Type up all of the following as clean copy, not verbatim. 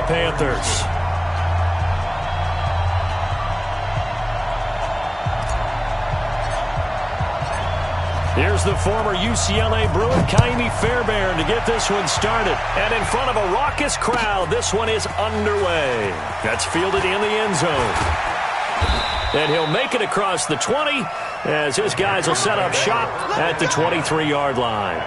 Panthers. Here's the former UCLA Bruin, Kaimi Fairbairn, to get this one started. And in front of a raucous crowd, this one is underway. That's fielded in the end zone. And he'll make it across the 20 as his guys will set up shop at the 23-yard line.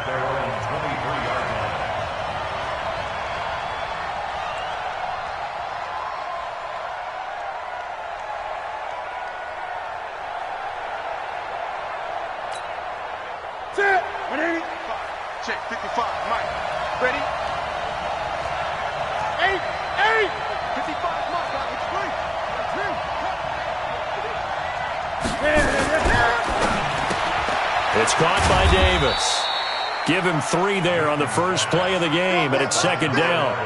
Check 55, Mike. Ready? 8, 55, Mike. It's free. It's caught by Davis. Give him 3 there on the first play of the game, and it's second down.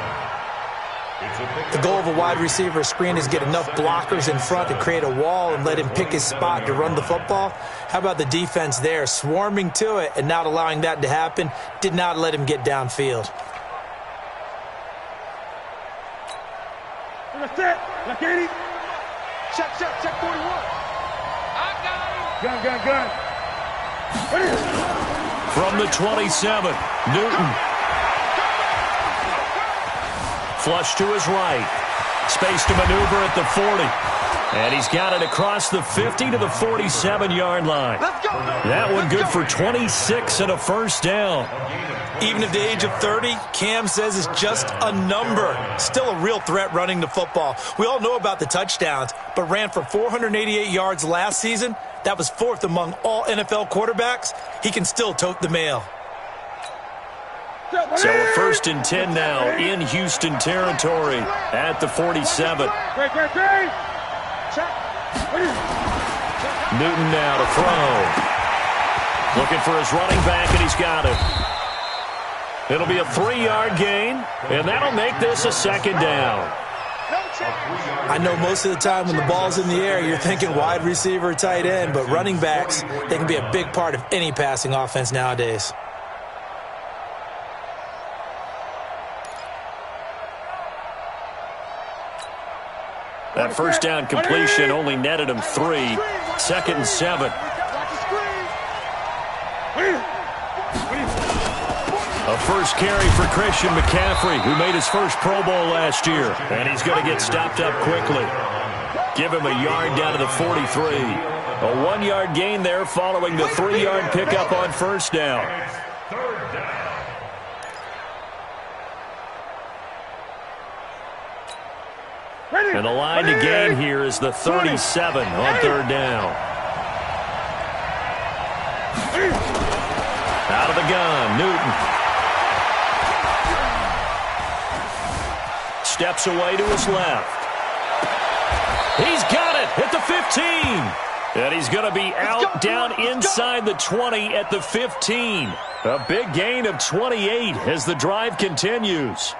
The goal of a wide receiver screen is get enough blockers in front to create a wall and let him pick his spot to run the football. How about the defense there, swarming to it and not allowing that to happen? Did not let him get downfield. That's it. Like 80. Check 41. I got him. Gun. From the 27, Newton. Flush to his right. Space to maneuver at the 40. And he's got it across the 50 to the 47-yard line. That one good for 26 and a first down. Even at the age of 30, Cam says it's just a number. Still a real threat running the football. We all know about the touchdowns, but ran for 488 yards last season. That was 4th among all NFL quarterbacks. He can still tote the mail. So a 1st and 10 now in Houston territory at the 47. Newton now to throw. Looking for his running back, and he's got it. It'll be a 3-yard gain, and that'll make this a second down. I know most of the time when the ball's in the air, you're thinking wide receiver, tight end, but running backs, they can be a big part of any passing offense nowadays. That first down completion only netted him 3. 2nd and 7. A first carry for Christian McCaffrey, who made his first Pro Bowl last year. And he's going to get stopped up quickly. Give him a yard down to the 43. A 1-yard gain there following the 3-yard pickup on first down. And the line to gain here is the 37 on 3rd down. Out of the gun, Newton. Steps away to his left. He's got it at the 15. And he's going to be out down inside the 20 at the 15. A big gain of 28 as the drive continues.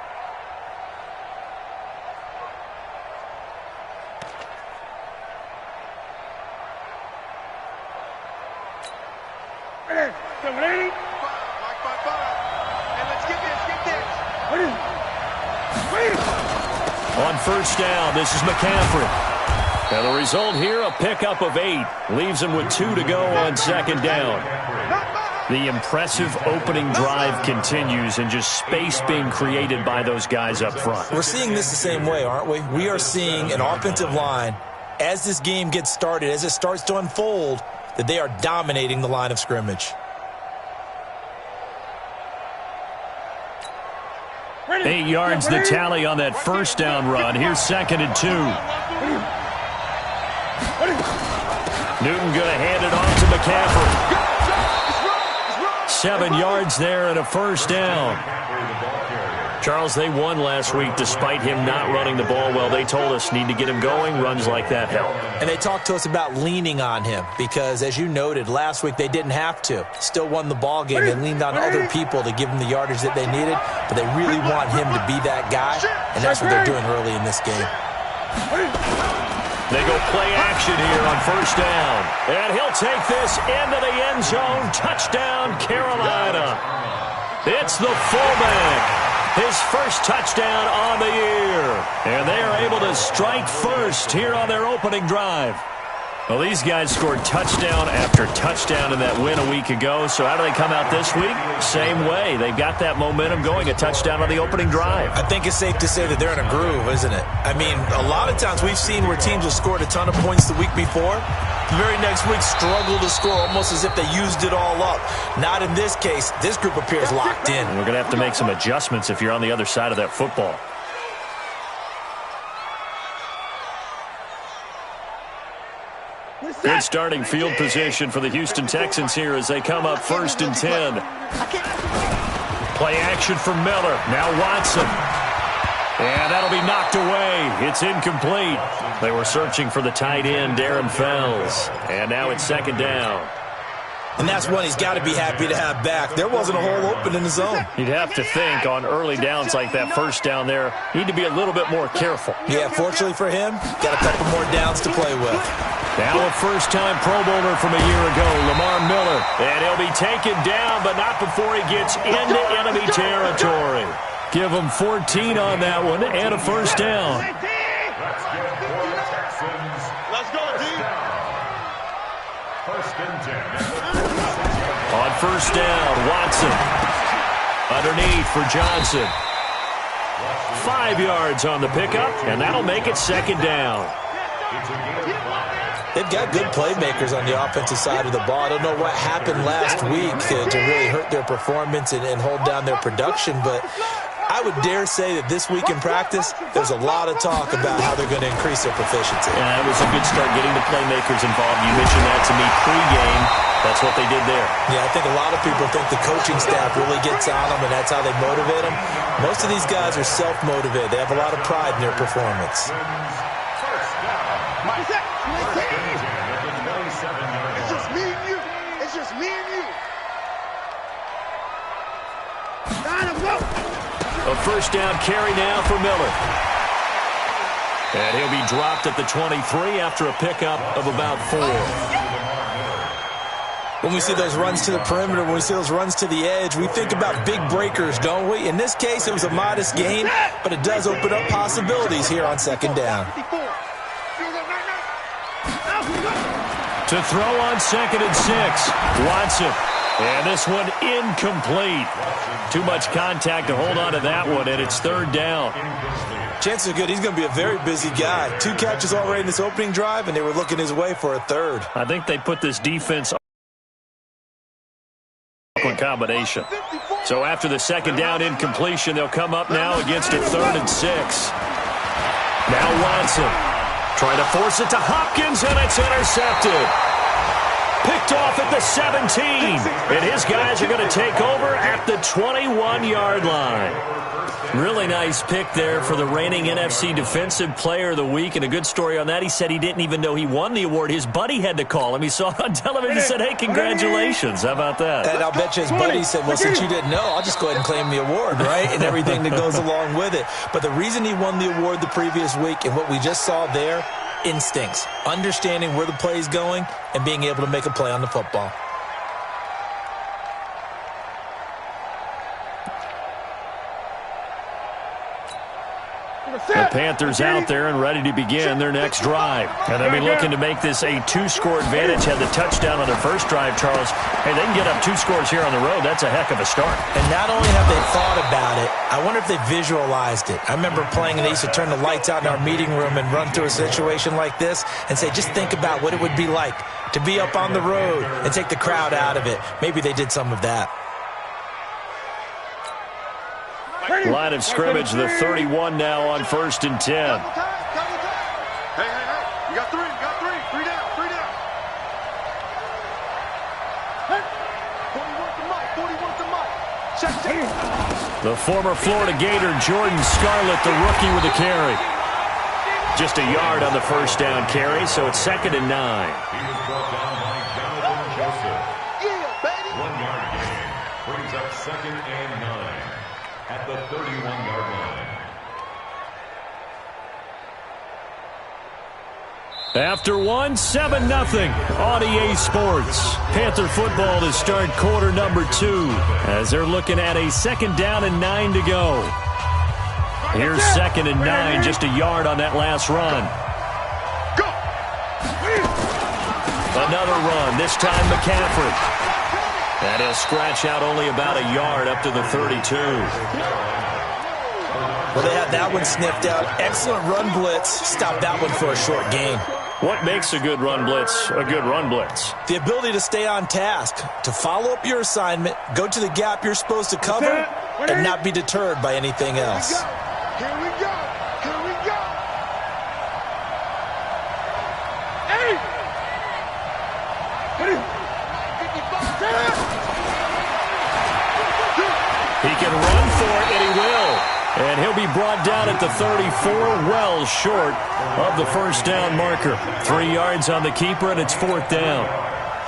On first down, this is McCaffrey. And the result here, a pickup of 8. Leaves him with 2 to go on second down. The impressive opening drive continues, and just space being created by those guys up front. We're seeing this the same way, aren't we? We are seeing an offensive line, as this game gets started, as it starts to unfold, that they are dominating the line of scrimmage. 8 yards the tally on that first down run. Here's 2nd and 2. Newton going to hand it off to McCaffrey. 7 yards there and a first down. Charles, they won last week despite him not running the ball well. They told us need to get him going. Runs like that help. And they talked to us about leaning on him because, as you noted, last week they didn't have to. Still won the ball game. They leaned on other people to give them the yardage that they needed, but they really want him to be that guy, and that's what they're doing early in this game. They go play action here on first down. And he'll take this into the end zone. Touchdown, Carolina. It's the fullback. His first touchdown on the year. And they are able to strike first here on their opening drive. Well, these guys scored touchdown after touchdown in that win a week ago. So how do they come out this week? Same way. They've got that momentum going, a touchdown on the opening drive. I think it's safe to say that they're in a groove, isn't it? I mean, a lot of times we've seen where teams have scored a ton of points the week before. The very next week struggle to score almost as if they used it all up. Not in this case. This group appears locked in. And we're going to have to make some adjustments if you're on the other side of that football. Good starting field position for the Houston Texans here as they come up 1st and 10. Play action for Miller. Now Watson. And that'll be knocked away. It's incomplete. They were searching for the tight end, Darren Fells. And now it's 2nd down. And that's one he's got to be happy to have back. There wasn't a hole open in the zone. You'd have to think on early downs like that first down there, need to be a little bit more careful. Yeah, fortunately for him, got a couple more downs to play with. Now a first-time Pro Bowler from a year ago, Lamar Miller. And he'll be taken down, but not before he gets into enemy territory. Give him 14 on that one and a first down. Let's go, D. 1st and 10. On 1st down, Watson. Underneath for Johnson. 5 yards on the pickup, and that'll make it 2nd down. They've got good playmakers on the offensive side of the ball. I don't know what happened last week to really hurt their performance and hold down their production, but I would dare say that this week in practice, there's a lot of talk about how they're going to increase their proficiency. Yeah, it was a good start getting the playmakers involved. You mentioned that to me pre-game. That's what they did there. Yeah, I think a lot of people think the coaching staff really gets on them, and that's how they motivate them. Most of these guys are self-motivated. They have a lot of pride in their performance. It's just me and you. It's just me and you. A first down carry now for Miller. And he'll be dropped at the 23 after a pickup of about 4. When we see those runs to the perimeter, when we see those runs to the edge, we think about big breakers, don't we? In this case, it was a modest gain, but it does open up possibilities here on 2nd down. To throw on 2nd and 6, Watson. And this one incomplete. Too much contact to hold on to that one, and it's 3rd down. Chances are good he's going to be a very busy guy. 2 catches already in this opening drive, and they were looking his way for a 3rd. I think they put this defense on combination. So after the 2nd down incompletion, they'll come up now against a 3rd and 6. Now Watson trying to force it to Hopkins, and it's intercepted. Picked off at the 17, and his guys are going to take over at the 21-yard line. Really nice pick there for the reigning NFC Defensive Player of the Week, and a good story on that. He said he didn't even know he won the award. His buddy had to call him. He saw it on television and said, hey, congratulations. How about that? And I'll bet you his buddy said, well, since you didn't know, I'll just go ahead and claim the award, right? And everything that goes along with it. But the reason he won the award the previous week and what we just saw there, instincts, understanding where the play is going and being able to make a play on the football. The Panthers out there and ready to begin their next drive. And they'll be looking to make this a 2-score advantage. Had the touchdown on their first drive, Charles. Hey, they can get up 2 scores here on the road. That's a heck of a start. And not only have they thought about it, I wonder if they visualized it. I remember playing and they used to turn the lights out in our meeting room and run through a situation like this and say, just think about what it would be like to be up on the road and take the crowd out of it. Maybe they did some of that. Line of scrimmage, the 31 now on 1st and 10. Hey, you got 3, you got 3. 3 down, 3 down. Hey, 41 to Mike. Check. The former Florida Gator, Jordan Scarlett, the rookie with a carry. Just a yard on the first down carry, so it's 2nd and 9. He was brought down by Jonathan Joseph. Yeah, baby. 1-yard gain brings up 2nd and 9 at the 31-yard line. After 7-0 on EA Sports. Panther football to start quarter number 2 as they're looking at a 2nd down and 9 to go. Here's 2nd and 9, just a yard on that last run. Go. Another run, this time McCaffrey. And he'll scratch out only about a yard up to the 32. Well, they had that one sniffed out. Excellent run blitz. Stop that one for a short gain. What makes a good run blitz a good run blitz? The ability to stay on task, to follow up your assignment, go to the gap you're supposed to cover, and not be deterred by anything else. Here we go. Here we go. Hey! He can run for it, and he will. And he'll be brought down at the 34, well short of the first down marker. 3 yards on the keeper, and it's 4th down.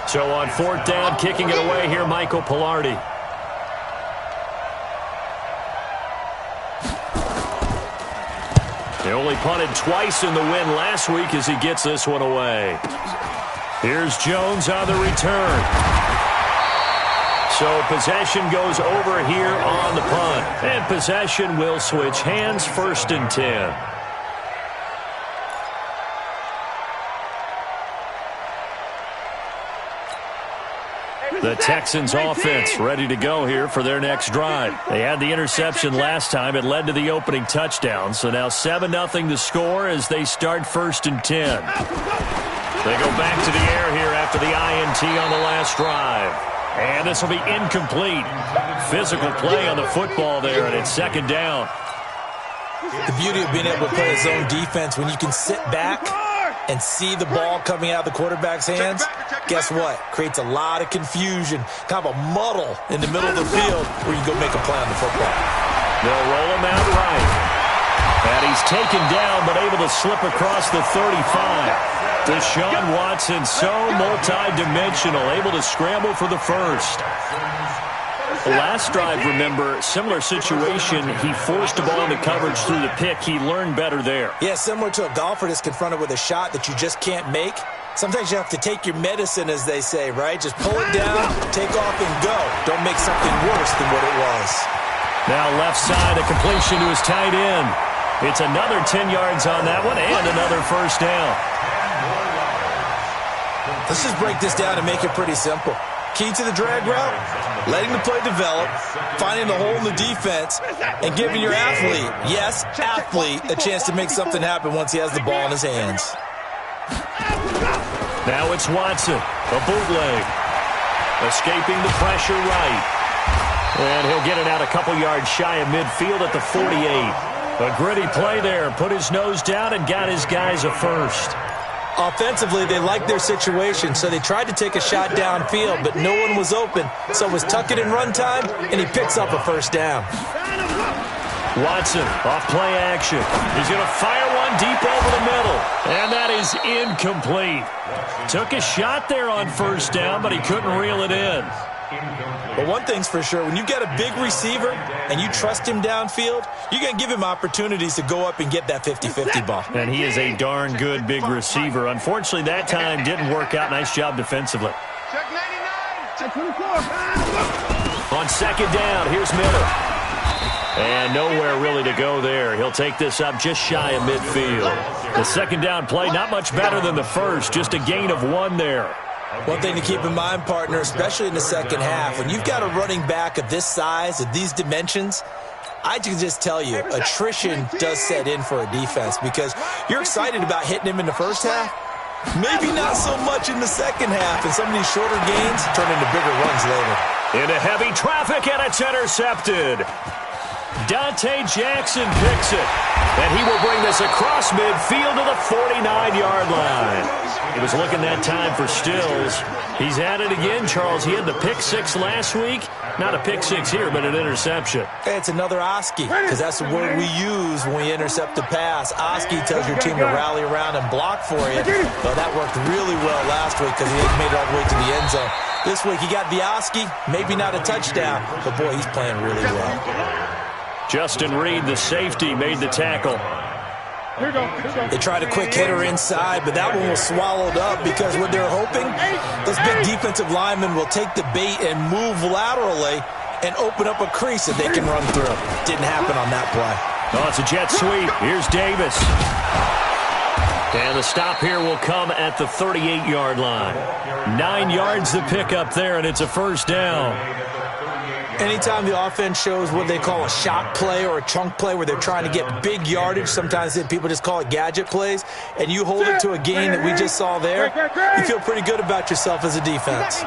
So on 4th down, kicking it away here, Michael Pilardi. He only punted twice in the win last week as he gets this one away. Here's Jones on the return. So possession goes over here on the punt. And possession will switch hands, 1st and 10. The Texans offense ready to go here for their next drive. They had the interception last time. It led to the opening touchdown. So now 7-0 to score as they start 1st and 10. They go back to the air here after the INT on the last drive. And this will be incomplete. Physical play on the football there, and it's 2nd down. The beauty of being able to play a zone defense when you can sit back and see the ball coming out of the quarterback's hands, guess what? Creates a lot of confusion, kind of a muddle in the middle of the field where you go make a play on the football. They'll roll him out right. And he's taken down but able to slip across the 35. Deshaun Watson, so multi-dimensional, able to scramble for the first. The last drive, remember, similar situation. He forced the ball into coverage through the pick. He learned better there. Yeah, similar to a golfer that's confronted with a shot that you just can't make. Sometimes you have to take your medicine, as they say, right? Just pull it down, take off, and go. Don't make something worse than what it was. Now left side, a completion to his tight end. It's another 10 yards on that one and another 1st down. Let's just break this down and make it pretty simple. Key to the drag route, letting the play develop, finding the hole in the defense, and giving your athlete, yes, athlete, a chance to make something happen once he has the ball in his hands. Now it's Watson, a bootleg, escaping the pressure right. And he'll get it out a couple yards shy of midfield at the 48. A gritty play there, put his nose down and got his guys a first. Offensively, they liked their situation, so they tried to take a shot downfield, but no one was open. So it was tuck it in run time, and he picks up a 1st down. Watson, off play action. He's going to fire one deep over the middle, and that is incomplete. Took a shot there on 1st down, but he couldn't reel it in. But one thing's for sure, when you've got a big receiver and you trust him downfield, you're going to give him opportunities to go up and get that 50-50 ball. And he is a darn good big receiver. Unfortunately, that time didn't work out. Nice job defensively. Check 99. Check 24. On 2nd down, here's Miller. And nowhere really to go there. He'll take this up just shy of midfield. The 2nd down play, not much better than the first. Just a gain of 1 there. One thing to keep in mind, partner, especially in the second half, when you've got a running back of this size, of these dimensions, I can just tell you, attrition does set in for a defense because you're excited about hitting him in the first half, maybe not so much in the second half, and some of these shorter gains turn into bigger runs later. Into heavy traffic, and it's intercepted. Dante Jackson picks it, and he will bring this across midfield to the 49-yard line. He was looking that time for Stills. He's at it again, Charles. He had the pick 6 last week. Not a pick 6 here, but an interception. Hey, it's another Oski, because that's the word we use when we intercept a pass. Oski tells your team to rally around and block for you. Well, that worked really well last week because he made it all the way to the end zone. This week he got the Oski, maybe not a touchdown, but boy, he's playing really well. Justin Reed, the safety, made the tackle. Here we go. They tried a quick hitter inside, but that one was swallowed up because what they're hoping, those big defensive linemen will take the bait and move laterally and open up a crease that they can run through. Didn't happen on that play. Oh, it's a jet sweep. Here's Davis. And the stop here will come at the 38-yard line. 9 yards to pick up there, and it's a first down. Anytime the offense shows what they call a shot play or a chunk play where they're trying to get big yardage, sometimes people just call it gadget plays, and you hold it to a gain that we just saw there, you feel pretty good about yourself as a defense.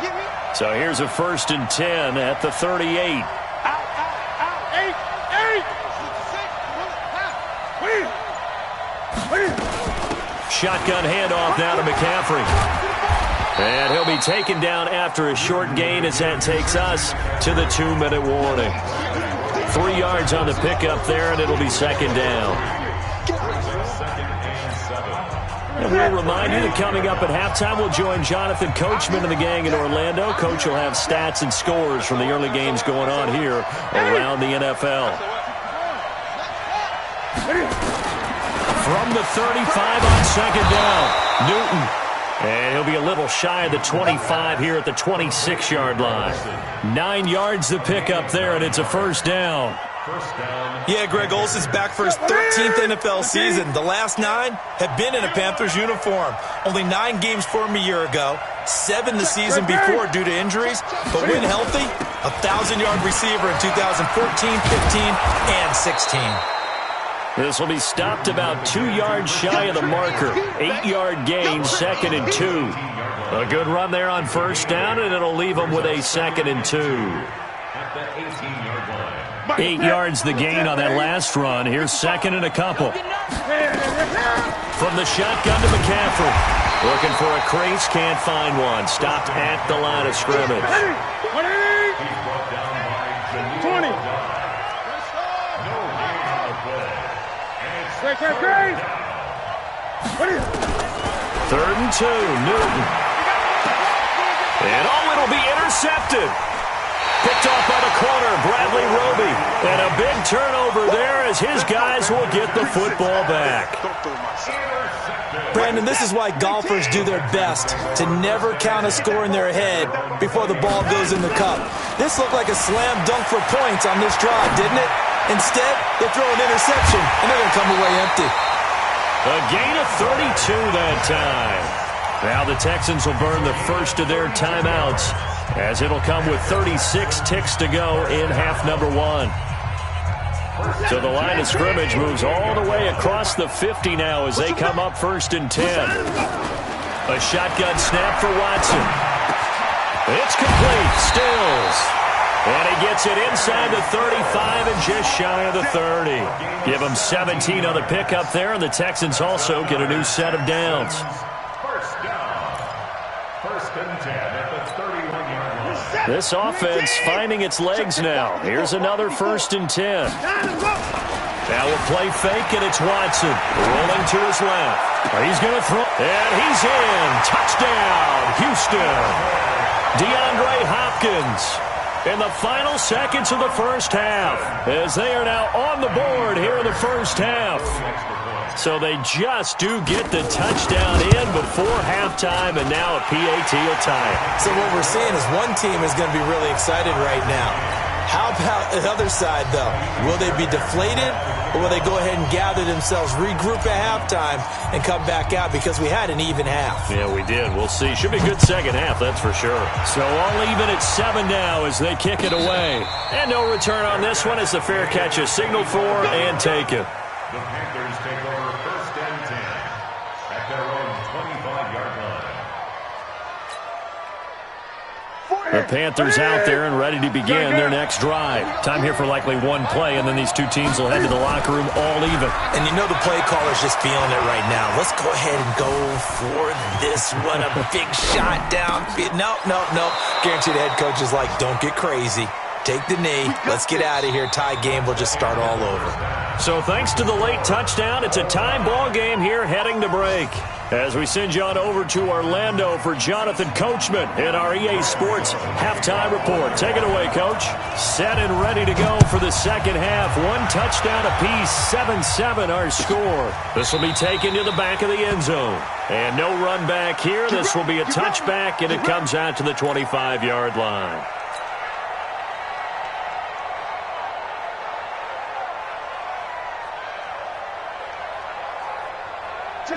So here's a 1st and 10 at the 38. Shotgun handoff now to McCaffrey. And he'll be taken down after a short gain as that takes us to the 2-minute warning. 3 yards on the pickup there, and it'll be second down. And we'll remind you that coming up at halftime, we'll join Jonathan Coachman and the gang in Orlando. Coach will have stats and scores from the early games going on here around the NFL. From the 35 on second down, Newton. And he'll be a little shy of the 25 here at the 26-yard line. 9 yards to pick up there, and it's a first down. Yeah, Greg Olsen's back for his 13th NFL season. The last 9 have been in a Panthers uniform. Only 9 games for him a year ago, 7 the season before due to injuries. But when healthy, a 1,000-yard receiver in 2014, 15, and 16. This will be stopped about 2 yards shy of the marker. 8-yard gain, 2nd and 2. A good run there on first down, and it'll leave them with a 2nd and 2. 8 yards the gain on that last run. Here's 2nd and a couple. From the shotgun to McCaffrey. Looking for a crease, can't find one. Stopped at the line of scrimmage. 20. 3rd and 2, Newton. And it'll be intercepted. Picked off by the corner, Bradley Roby. And a big turnover there as his guys will get the football back. Brandon, this is why golfers do their best to never count a score in their head before the ball goes in the cup. This looked like a slam dunk for points on this drive, didn't it? Instead, they throw an interception, and they're going to come away empty. A gain of 32 that time. Now the Texans will burn the first of their timeouts as it'll come with 36 ticks to go in half number 1. So the line of scrimmage moves all the way across the 50 now as they come up 1st and 10. A shotgun snap for Watson. It's complete. Stills. And he gets it inside the 35 and just shy of the 30. Give him 17 on the pickup there, and the Texans also get a new set of downs. First down. 1st and 10 at the 31-yard line. This offense finding its legs now. Here's another 1st and 10. Now we'll play fake, and it's Watson rolling to his left. He's going to throw, and he's in. Touchdown, Houston. DeAndre Hopkins. In the final seconds of the first half, as they are now on the board here in the first half. So they just do get the touchdown in before halftime, and now a PAT will tie it. So what we're seeing is one team is going to be really excited right now. How about the other side, though? Will they be deflated, or will they go ahead and gather themselves, regroup at halftime, and come back out because we had an even half? Yeah, we did. We'll see. Should be a good second half, that's for sure. So all even at 7 now as they kick it away. And no return on this one as the fair catch is signaled for and taken. The Panthers take over 1st and 10 at their own 25-yard line. The Panthers out there and ready to begin their next drive. Time here for likely one play, and then these two teams will head to the locker room all even. And you know the play caller's just feeling it right now. Let's go ahead and go for this one. A big shot down. No. Guaranteed the head coach is like, don't get crazy. Take the knee. Let's get out of here. Tie game will just start all over. So thanks to the late touchdown, it's a time ball game here heading to break. As we send you on over to Orlando for Jonathan Coachman in our EA Sports Halftime Report. Take it away, Coach. Set and ready to go for the second half. 1 touchdown apiece, 7-7 our score. This will be taken to the back of the end zone. And no run back here. This will be a touchback, and it comes out to the 25-yard line.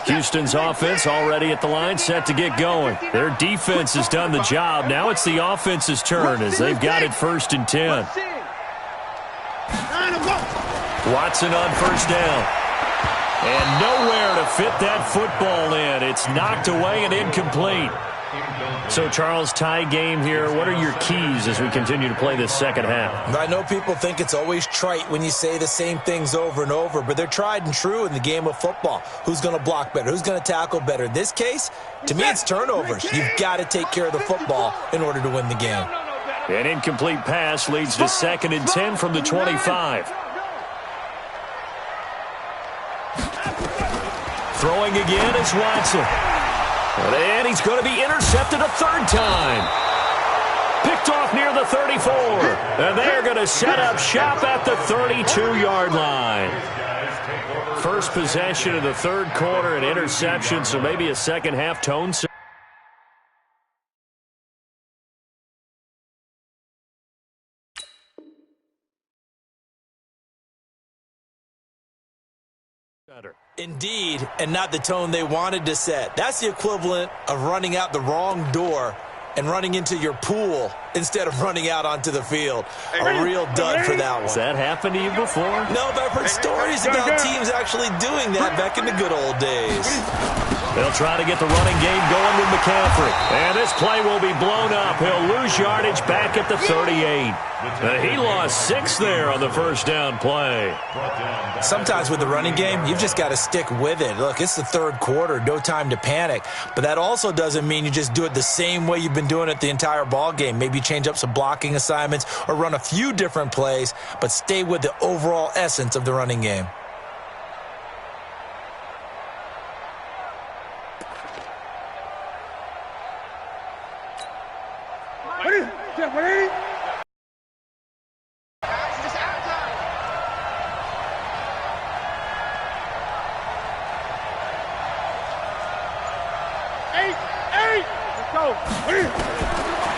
Houston's offense already at the line, set to get going. Their defense has done the job. Now it's the offense's turn as they've got it 1st and 10. Watson on 1st down. And nowhere to fit that football in. It's knocked away and incomplete. So, Charles, tie game here. What are your keys as we continue to play this second half? I know people think it's always trite when you say the same things over and over, but they're tried and true in the game of football. Who's going to block better? Who's going to tackle better? In this case, to me, it's turnovers. You've got to take care of the football in order to win the game. An incomplete pass leads to 2nd and 10 from the 25. Throwing again is Watson. And he's going to be intercepted a 3rd time. Picked off near the 34. And they're going to set up shop at the 32-yard line. First possession of the 3rd quarter, an interception, so maybe a second half tone. Indeed, and not the tone they wanted to set. That's the equivalent of running out the wrong door and running into your pool instead of running out onto the field. A real dud for that one. Has that happened to you before? No, but I've heard stories about teams actually doing that back in the good old days. They'll try to get the running game going with McCaffrey. And this play will be blown up. He'll lose yardage back at the 38. He lost 6 there on the 1st down play. Sometimes with the running game, you've just got to stick with it. Look, it's the 3rd quarter, no time to panic. But that also doesn't mean you just do it the same way you've been doing it the entire ball game. Maybe change up some blocking assignments or run a few different plays, but stay with the overall essence of the running game.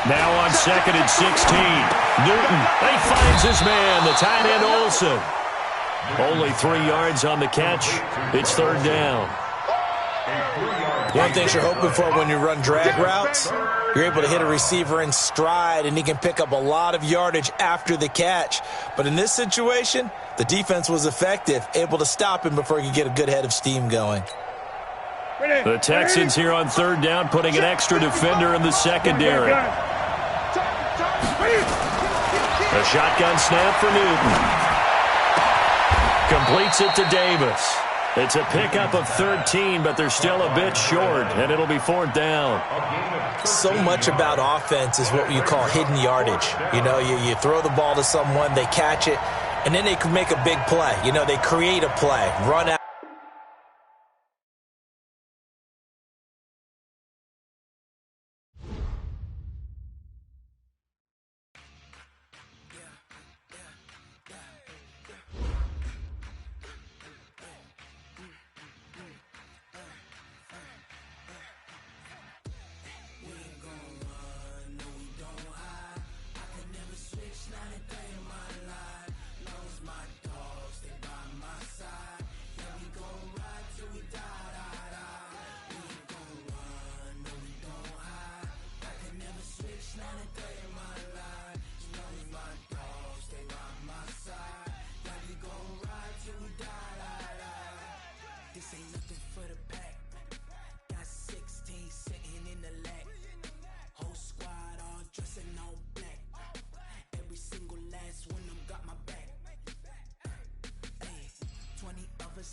Now on 2nd and 16. Newton, he finds his man, the tight end Olsen. Only 3 yards on the catch. It's 3rd down. One of the things you're hoping for when you run drag routes, you're able to hit a receiver in stride, and he can pick up a lot of yardage after the catch. But in this situation, the defense was effective, able to stop him before he could get a good head of steam going. The Texans here on 3rd down, putting an extra defender in the secondary. A shotgun snap for Newton. Completes it to Davis. It's a pickup of 13, but they're still a bit short, and it'll be 4th down. So much about offense is what you call hidden yardage. You know, you throw the ball to someone, they catch it, and then they can make a big play. You know, they create a play, run out.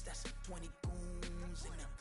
That's 20 goons in the